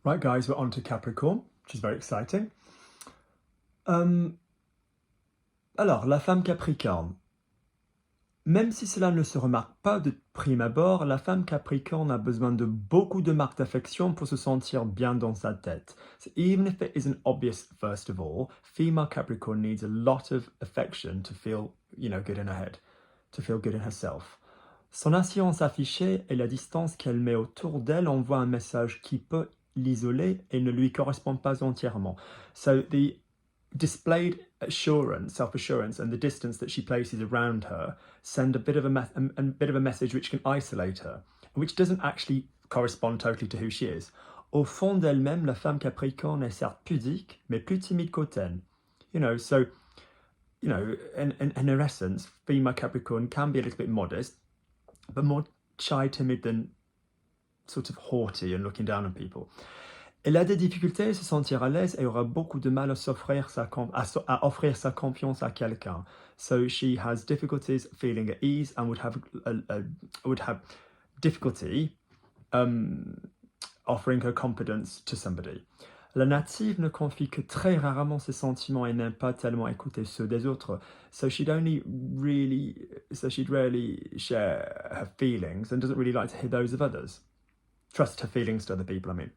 Right, guys, we're on to Capricorn, which is very exciting. Alors, la femme Capricorne. Même si cela ne se remarque pas de prime abord, la femme Capricorne a besoin de beaucoup de marques d'affection pour se sentir bien dans sa tête. So even if it isn't obvious first of all, female Capricorn needs a lot of affection to feel, good in her head, to feel good in herself. Son assurance affichée et la distance qu'elle met autour d'elle envoient un message qui peut l'isoler et ne lui correspond pas entièrement. So the displayed assurance, self-assurance, and the distance that she places around her send a bit of a message which can isolate her, which doesn't actually correspond totally to who she is. Au fond d'elle-même, la femme Capricorne est certes pudique, mais plus timide qu'hautaine. In her essence, female Capricorn can be a little bit modest, but more shy, timid than sort of haughty and looking down on people. Elle a des difficultés à se sentir à l'aise et aura beaucoup de mal à offrir sa confiance à quelqu'un. So she has difficulties feeling at ease and would have difficulty offering her confidence to somebody. La native ne confie que très rarement ses sentiments et n'aime pas tellement écouter ceux des autres. So she'd rarely share her feelings and doesn't really like to hear those of others. Trust her feelings to other people, I mean.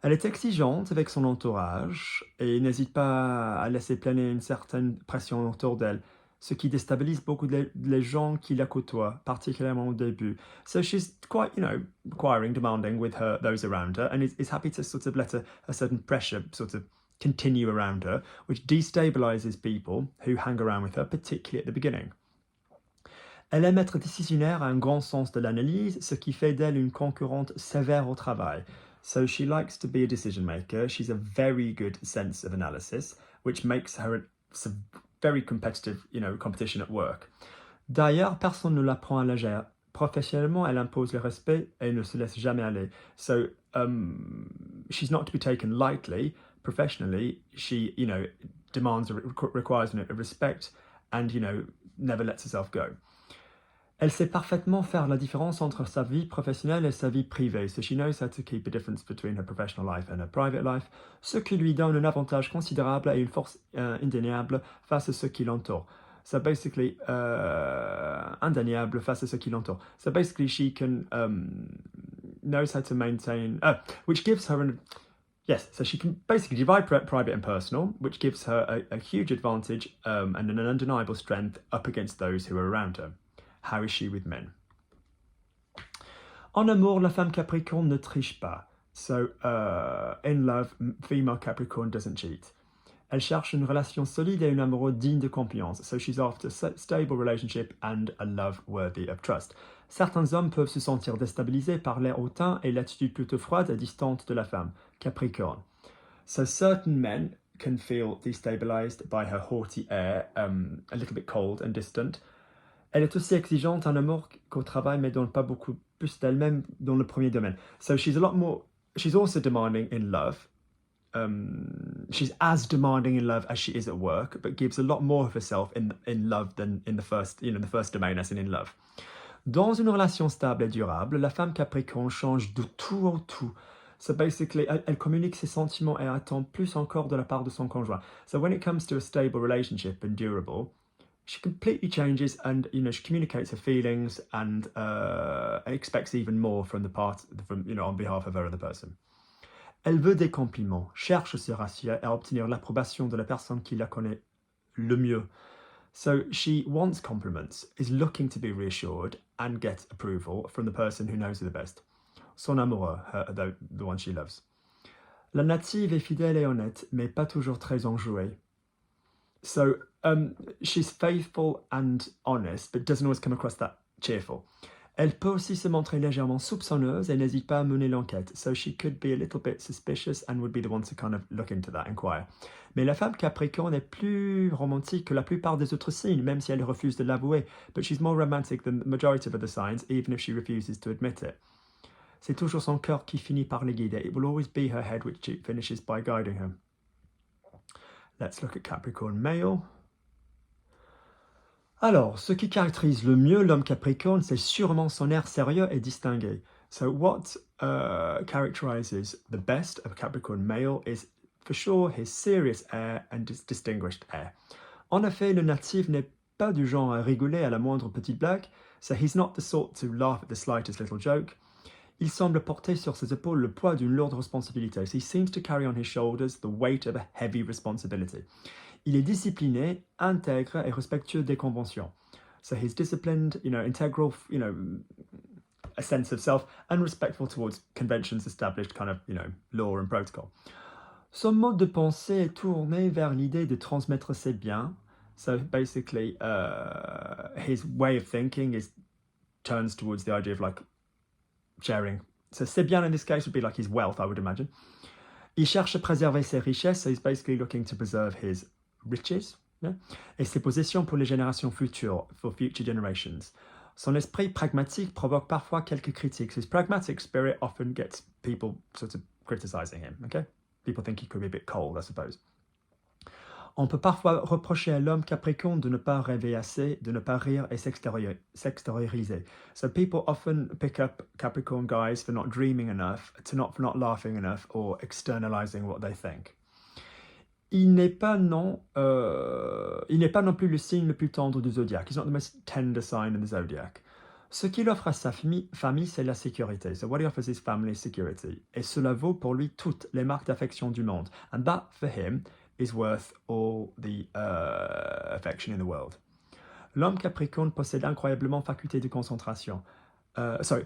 Elle est exigeante avec son entourage et n'hésite pas à laisser planer une certaine pression autour d'elle, ce qui déstabilise beaucoup les gens qui la côtoient, particulièrement au début. So she's quite, requiring, demanding with those around her, and is happy to sort of let a certain pressure sort of continue around her, which destabilizes people who hang around with her, particularly at the beginning. Elle aime être décisionnaire, a un grand sens de l'analyse, ce qui fait d'elle une concurrente sévère au travail. So she likes to be a decision maker. She's a very good sense of analysis, which makes her a very competitive, competition at work. D'ailleurs, personne ne la prend à la légère. Professionnellement, elle impose le respect et ne se laisse jamais aller. So she's not to be taken lightly. Professionally, she, demands, requires a respect and, never lets herself go. Elle sait parfaitement faire la différence entre sa vie professionnelle et sa vie privée, so she knows how to keep a difference between her professional life and her private life, ce qui lui donne un avantage considérable et une force indéniable face à ce qui l'entoure. So basically, indéniable face à ce qui l'entoure. So basically, she can knows how to maintain, which gives her so she can basically divide private and personal, which gives her a huge advantage and an undeniable strength up against those who are around her. How is she with men? En amour, la femme Capricorne ne triche pas. So, in love, female Capricorn doesn't cheat. Elle cherche une relation solide et un amoureux digne de confiance. So she's after a stable relationship and a love worthy of trust. Certains hommes peuvent se sentir déstabilisés par l'air hautain et l'attitude plutôt froide et distante de la femme Capricorne. So certain men can feel destabilized by her haughty air, a little bit cold and distant. Elle est aussi exigeante en amour qu'au travail, mais donne pas beaucoup plus d'elle-même dans le premier domaine. So she's also demanding in love. She's as demanding in love as she is at work, but gives a lot more of herself in love than in the first domain as in love. Dans une relation stable et durable, la femme Capricorne change de tout au tout. So basically, elle communique ses sentiments et attend plus encore de la part de son conjoint. So when it comes to a stable relationship and durable, she completely changes and, she communicates her feelings and expects even more from on behalf of her other person. Elle veut des compliments, cherche à se rassurer et à obtenir l'approbation de la personne qui la connaît le mieux. So she wants compliments, is looking to be reassured and get approval from the person who knows her the best. Son amoureux, the one she loves. La native est fidèle et honnête, mais pas toujours très enjouée. So she's faithful and honest, but doesn't always come across that cheerful. Elle peut aussi se montrer légèrement soupçonneuse et n'hésite pas à mener l'enquête. So she could be a little bit suspicious and would be the one to kind of look into that, inquire. Mais la femme Capricorne est plus romantique que la plupart des autres signes, même si elle refuse de l'avouer. But she's more romantic than the majority of other signs, even if she refuses to admit it. C'est toujours son cœur qui finit par les guider. It will always be her head which finishes by guiding her. Let's look at Capricorn male. Alors, ce qui caractérise le mieux l'homme Capricorne, c'est sûrement son air sérieux et distingué. So what characterizes the best of a Capricorn male is for sure his serious air and distinguished air. En effet, le natif n'est pas du genre à rigoler à la moindre petite blague, so he's not the sort to laugh at the slightest little joke. Il semble porter sur ses épaules le poids d'une lourde responsabilité. So he seems to carry on his shoulders the weight of a heavy responsibility. Il est discipliné, intègre et respectueux des conventions. So he's disciplined, integral, a sense of self and respectful towards conventions established, kind of, law and protocol. Son mode de pensée est tourné vers l'idée de transmettre ses biens. So basically, his way of thinking turns towards the idea of like sharing. So ses biens in this case would be like his wealth, I would imagine. Il cherche à préserver ses richesses, so he's basically looking to preserve his riches, yeah? Et ses possessions pour les générations futures, for future generations. Son esprit pragmatique provoque parfois quelques critiques. His pragmatic spirit often gets people sort of criticizing him, okay? People think he could be a bit cold, I suppose. On peut parfois reprocher à l'homme Capricorne de ne pas rêver assez, de ne pas rire et s'extérioriser. So people often pick up Capricorn guys for not dreaming enough, for not laughing enough, or externalizing what they think. Il n'est pas non plus le signe le plus tendre du zodiaque. He's not the most tender sign in the zodiac. Ce qu'il offre à sa famille, c'est la sécurité. So what he offers his family is security. Et cela vaut pour lui toutes les marques d'affection du monde. And that, for him, is worth all the affection in the world. L'homme Capricorne possède incroyablement faculté de concentration.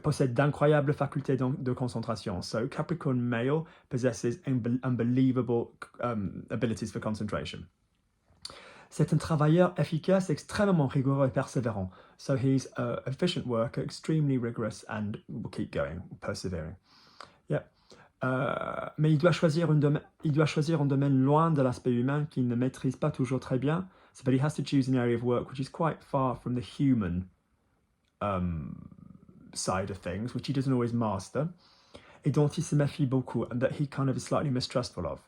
Possède d'incroyables facultés de concentration. So Capricorn male possesses unbelievable abilities for concentration. C'est un travailleur efficace, extrêmement rigoureux et persévérant. So he's an efficient worker, extremely rigorous, and will keep going, persevering. Yeah. Mais il doit choisir un domaine loin de l'aspect humain qu'il ne maîtrise pas toujours très bien. So, but he has to choose an area of work which is quite far from the human side of things, which he doesn't always master, et dont il se méfie beaucoup, and that he kind of is slightly mistrustful of.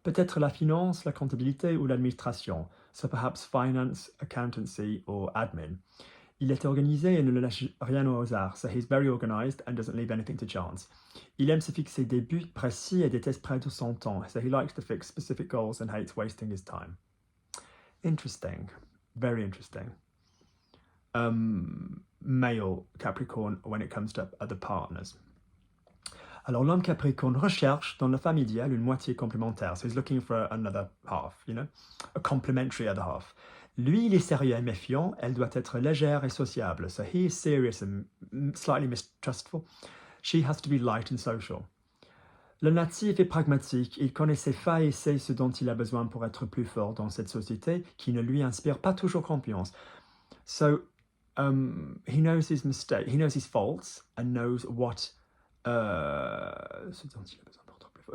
Peut-être la finance, la comptabilité ou l'administration. So perhaps finance, accountancy, or admin. Il est organisé et ne lâche rien au hasard, so he's very organized and doesn't leave anything to chance. Il aime se fixer des buts précis et déteste perdre son temps, so he likes to fix specific goals and hates wasting his time. Interesting, very interesting. Male Capricorn when it comes to other partners. Alors l'homme Capricorne recherche dans la femme idéale une moitié complémentaire. So he's looking for another half, a complementary other half. Lui, il est sérieux et méfiant. Elle doit être légère et sociable. So he is serious and slightly mistrustful. She has to be light and social. Le natif est pragmatique. Il connaît ses failles et sait ce dont il a besoin pour être plus fort dans cette société qui ne lui inspire pas toujours confiance. So he knows his mistake. He knows his faults and knows what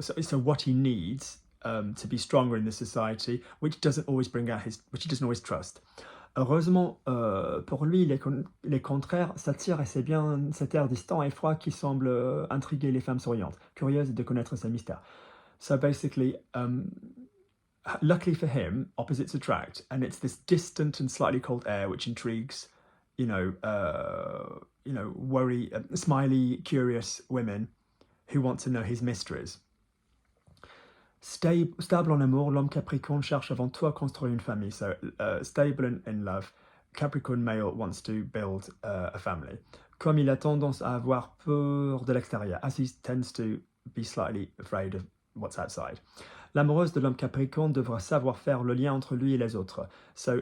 so what he needs to be stronger in this society, which doesn't always which he doesn't always trust. Heureusement pour lui, les contraires s'attirent et c'est bien cet air distant et froid qui semble intriguer les femmes souriantes, curieuses de connaître ses mystères. So basically, luckily for him, opposites attract, and it's this distant and slightly cold air which intrigues, smiley, curious women who want to know his mysteries. Stable en amour, l'homme Capricorne cherche avant tout à construire une famille. So, stable in love, Capricorn male wants to build a family. Comme il a tendance à avoir peur de l'extérieur, as he tends to be slightly afraid of what's outside. L'amoureuse de l'homme Capricorne devra savoir faire le lien entre lui et les autres. So,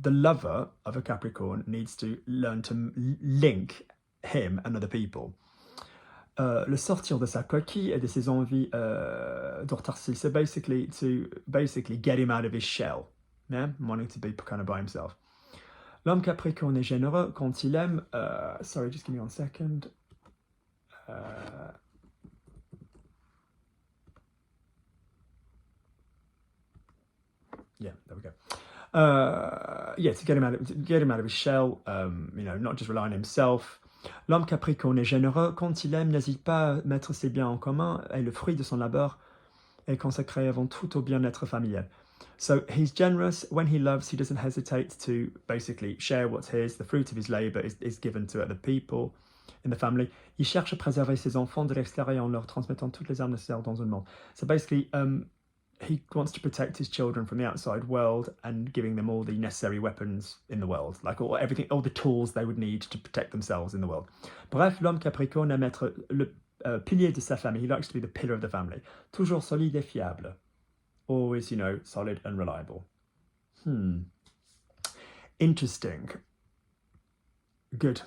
the lover of a Capricorn needs to learn to link him and other people. Le sortir de sa coquille et de ses envies d'autarcie. So basically get him out of his shell, yeah? Wanting to be kind of by himself. L'homme Capricorne est généreux quand il aime. Sorry, just give me 1 second. Yeah, there we go. To get him out of his shell, not just rely on himself. L'homme Capricorne est généreux quand il aime, n'hésite pas à mettre ses biens en commun et le fruit de son labeur est consacré avant tout au bien-être familial. So he's generous. When he loves, he doesn't hesitate to basically share what's his. The fruit of his labor is given to other people. in the family. Il cherche à préserver ses enfants de l'extérieur en leur transmettant toutes les armes nécessaires dans un monde. So basically, he wants to protect his children from the outside world and giving them all the necessary weapons in the world, like all the tools they would need to protect themselves in the world. Bref, l'homme Capricorne aime être le pilier de sa famille. He likes to be the pillar of the family. Toujours solide et fiable. Always, solid and reliable. Interesting. Good.